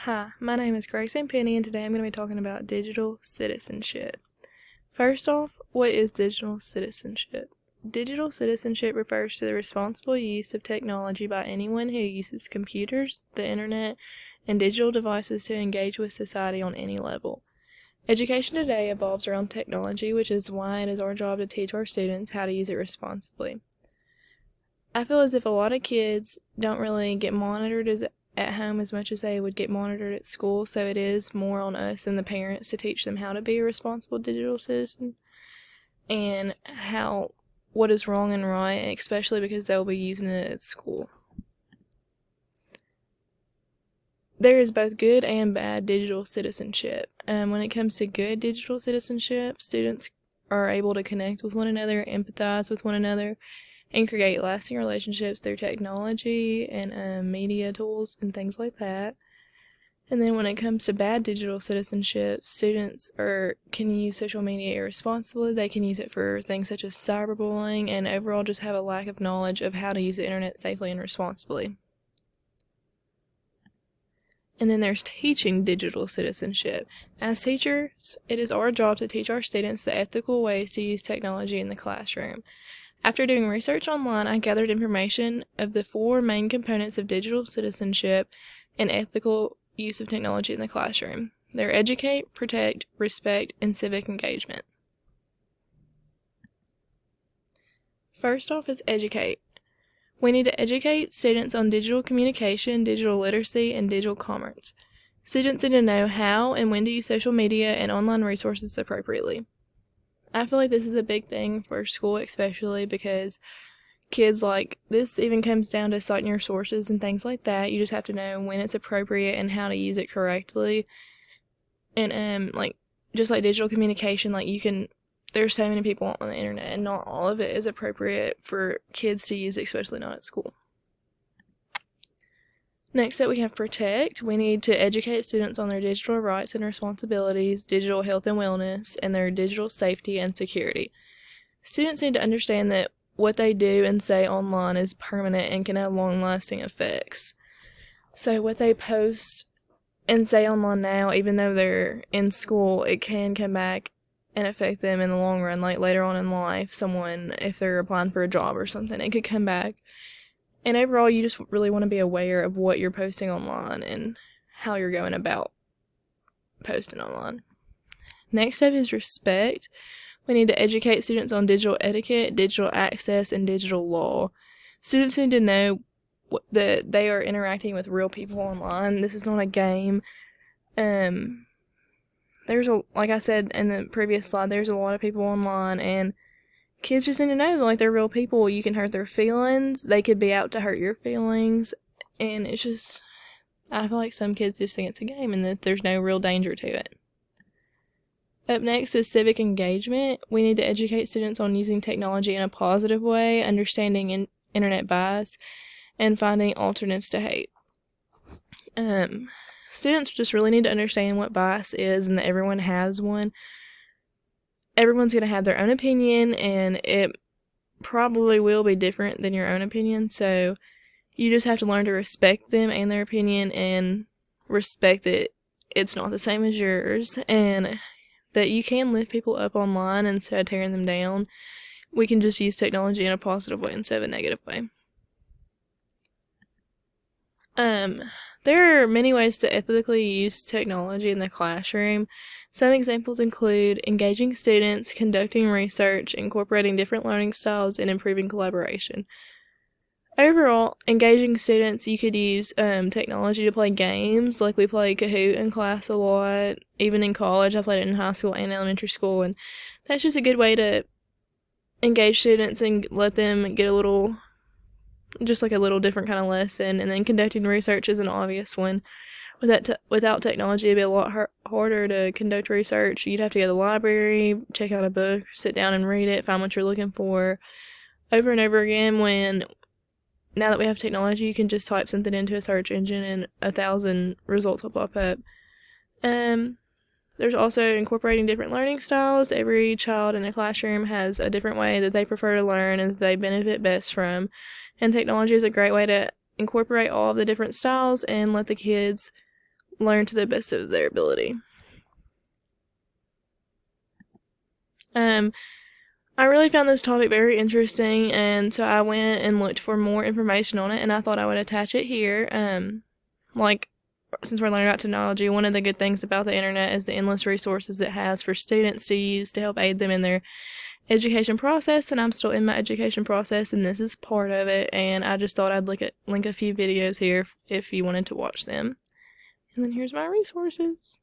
Hi, my name is Grace and Penny, and today I'm going to be talking about digital citizenship. First off, what is digital citizenship? Digital citizenship refers to the responsible use of technology by anyone who uses computers, the internet, and digital devices to engage with society on any level. Education today evolves around technology, which is why it is our job to teach our students how to use it responsibly. I feel as if a lot of kids don't really get monitored at home as much as they would get monitored at school, so it is more on us and the parents to teach them how to be a responsible digital citizen and what is wrong and right, especially because they'll be using it at school. There is both good and bad digital citizenship. When it comes to good digital citizenship, students are able to connect with one another, empathize with one another, and create lasting relationships through technology and media tools and things like that. And then when it comes to bad digital citizenship, students can use social media irresponsibly. They can use it for things such as cyberbullying and overall just have a lack of knowledge of how to use the internet safely and responsibly. And then there's teaching digital citizenship. As teachers, it is our job to teach our students the ethical ways to use technology in the classroom. After doing research online, I gathered information of the 4 main components of digital citizenship and ethical use of technology in the classroom. They're educate, protect, respect, and civic engagement. First off is educate. We need to educate students on digital communication, digital literacy, and digital commerce. Students need to know how and when to use social media and online resources appropriately. I feel like this is a big thing for school, especially because kids this even comes down to citing your sources and things like that. You just have to know when it's appropriate and how to use it correctly. And just like digital communication, there's so many people on the internet and not all of it is appropriate for kids to use, especially not at school. Next up, we have protect. We need to educate students on their digital rights and responsibilities, digital health and wellness, and their digital safety and security. Students need to understand that what they do and say online is permanent and can have long-lasting effects. So what they post and say online now, even though they're in school, it can come back and affect them in the long run, like later on in life. If they're applying for a job or something, it could come back. And overall, you just really want to be aware of what you're posting online and how you're going about posting online. Next up is respect. We need to educate students on digital etiquette, digital access, and digital law. Students need to know that they are interacting with real people online. This is not a game. Like I said in the previous slide, there's a lot of people online, and kids just need to know that they're real people. You can hurt their feelings. They could be out to hurt your feelings. And it's just, I feel like some kids just think it's a game and that there's no real danger to it. Up next is civic engagement. We need to educate students on using technology in a positive way, understanding internet bias, and finding alternatives to hate. Students just really need to understand what bias is and that everyone has one. Everyone's going to have their own opinion, and it probably will be different than your own opinion, so you just have to learn to respect them and their opinion and respect that it's not the same as yours, and that you can lift people up online instead of tearing them down. We can just use technology in a positive way instead of a negative way. There are many ways to ethically use technology in the classroom. Some examples include engaging students, conducting research, incorporating different learning styles, and improving collaboration. Overall, engaging students, you could use technology to play games, like we play Kahoot in class a lot. Even in college, I played it in high school and elementary school, and that's just a good way to engage students and let them get a little different kind of lesson. And then conducting research is an obvious one. Without technology, it'd be a lot harder to conduct research. You'd have to go to the library, check out a book, sit down and read it, find what you're looking for over and over again. Now that we have technology, you can just type something into a search engine and 1,000 results will pop up. There's also incorporating different learning styles. Every child in a classroom has a different way that they prefer to learn and that they benefit best from. And technology is a great way to incorporate all of the different styles and let the kids learn to the best of their ability. I really found this topic very interesting, and so I went and looked for more information on it, and I thought I would attach it here. Like, since we're learning about technology, one of the good things about the internet is the endless resources it has for students to use to help aid them in their education process, and I'm still in my education process, and this is part of it, and I just thought I'd link a few videos here if you wanted to watch them. And then here's my resources.